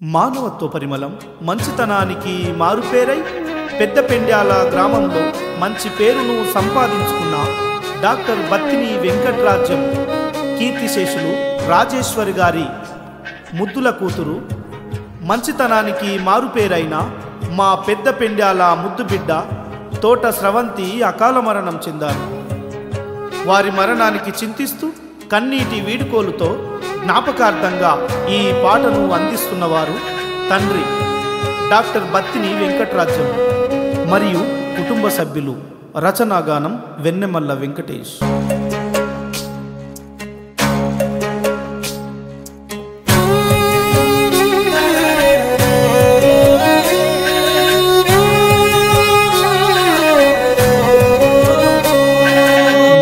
మానవత్వ పరిమళం మంచితనానికి మారుపేరై పెద్దపెండ్యాల గ్రామంలో మంచి పేరును సంపాదించుకున్న డాక్టర్ బత్తిని వెంకట్రాజ్యం కీర్తిశేషులు రాజేశ్వరి గారి ముద్దుల కూతురు, మంచితనానికి మారుపేరైన మా పెద్దపెండ్యాల ముద్దు బిడ్డ తోట స్రవంతి అకాల మరణం చెందారు. వారి మరణానికి చింతిస్తూ కన్నీటి వీడుకోలుతో జ్ఞాపకార్థంగా ఈ పాటను అందిస్తున్నవారు తండ్రి డాక్టర్ బత్తిని వెంకట్రాజ్యం మరియు కుటుంబ సభ్యులు. రచనాగానం వెన్నెమల్ల వెంకటేష్.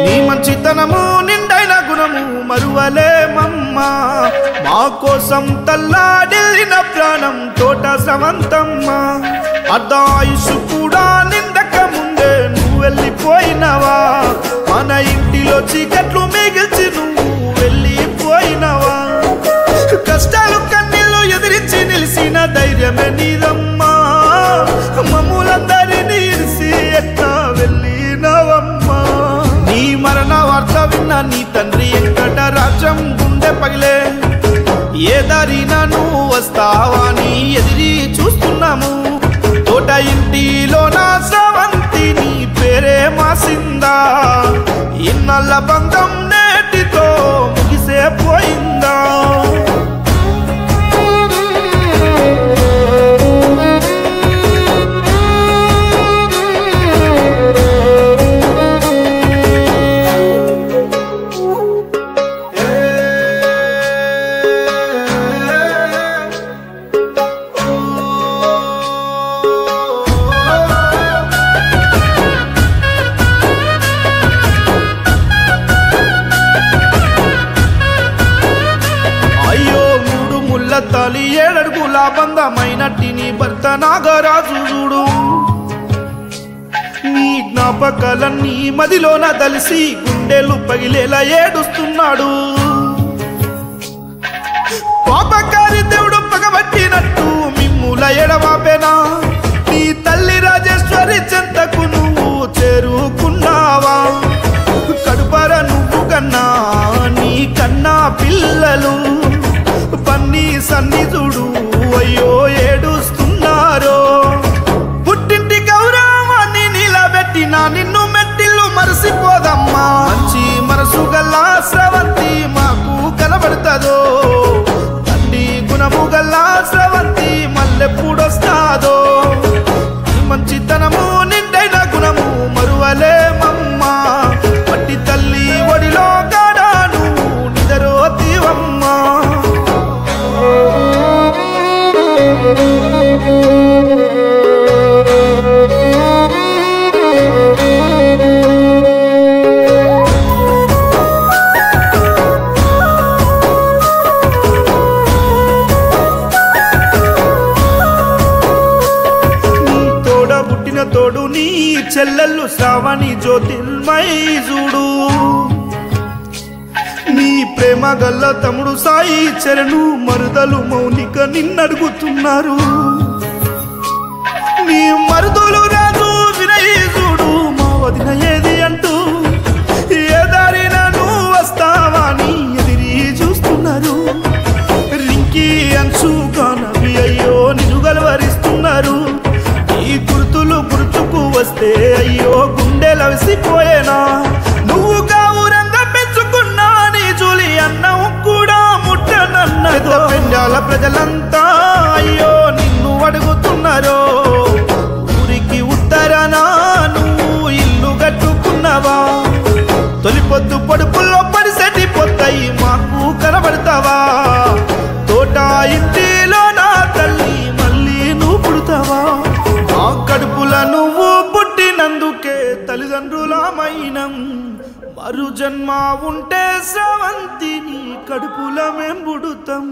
నీ మంచితనము నిండైన గుణము మరువలేమమ్మా, మా కోసం తల్లాడిల్లిన ప్రాణం తోట స్రవంతమ్మ. అర్ధాయుషు కూడా నిండక ముందే నువ్వు వెళ్ళిపోయినవా, మన ఇంటిలో చీకట్లు మిగిల్చి నువ్వు వెళ్ళిపోయినవా. కష్టాలు కన్నీళ్ళు ఎదిరించి నిలిసిన ధైర్యమే నీదమ్మా, మమ్ములందరినీ ఇరిసి ఎట్లా వెళ్ళినవమ్మా. నీ మరణ వార్త విన్న నీ తండ్రి వెంకటరాజ్యం గుండె పగిలే, ఏ దారినా నువ్వు వస్తావా నీ ఎదిరి చూస్తున్నాము. తోట ఇంటిలో నా స్రవంతి నీ పేరే మాసిందా, ఇన్నల్ల బంధం నేటితో ముగిసే పోయిందా. తలి ఏడడుగుల బంధమైనట్టి నీ భర్త నాగరాజు చూడు, నీ జ్ఞాపకాలన్నీ మదిలోన దలిసి గుండెలు పగిలేలా ఏడుస్తున్నాడు. పాపకారి దేవుడు పగబట్టినట్టు మిమ్ముల ఎడవాపేనా, నీ తల్లి రాజేశ్వరి చెంతకు నువ్వు చేరుకున్నావా. కడుపర నువ్వు కన్నా నీ కన్నా పిల్లలు పన్ని సన్నిధుడు అయ్యో ఏడుస్తున్నారో. పుట్టింటి గౌరవాన్ని నిలబెట్టిన నిన్ను మెట్టిల్లు మరసిపోదమ్మా. మంచి మనసు గల్లా స్రవంతి మాకు కనబడుతుందో, తండ్రి గుణము గల్లా స్రవంతి మళ్ళెప్పుడొస్తాదో. మంచితనము నిండైన గుణము మరువలేమమ్మా, పట్టి తల్లి ఒడిలో గాడాను నిదరోతివమ్మా. తోడు నీ చెల్లెళ్ళు శ్రావణి జ్యోతిర్మయి చూడు, నీ ప్రేమ గల్ల తమ్ముడు సాయి చరణు మరుదలు మౌనిక నిన్నడుగుతున్నారు. నీ మరుదులు రాజు వినయ్ చూడు, మా వదిన ఏది అంటూ ఏ దారిన నువ్వు వస్తావా నీ ఎదిరి చూస్తున్నారు. రింకి అంచుగా నవ్వి అయ్యో నిన్ను గలవరిస్తున్నారు. ఈ గుర్తులు గుర్తుకు వస్తే అయ్యో గుండెలవిసిపోయేనా. నువ్వు గావురంగా పెంచుకున్నా నీ జూలి అన్నం కూడా ముట్టనన్నదో. పెండ్యాల ప్రజలంతా అయ్యో నిన్ను అడుగుతున్నారో, ఊరికి ఉత్తరాన నువ్వు ఇల్లు కట్టుకున్నావా. తొలి పొద్దు పొడుపుల్లో పడిసెట్టి పొత్తయి మాకు కనబడతావా. తోట ఇంటిలో నా తల్లి మళ్ళీ నువ్వు పుడతావా. ఆ కడుపుల నువ్వు పుట్టినందుకే తల్లిదండ్రులమైనం, మరు జన్మ ఉంటే స్రవంతిని కడుపుల మేం పుడుతాం.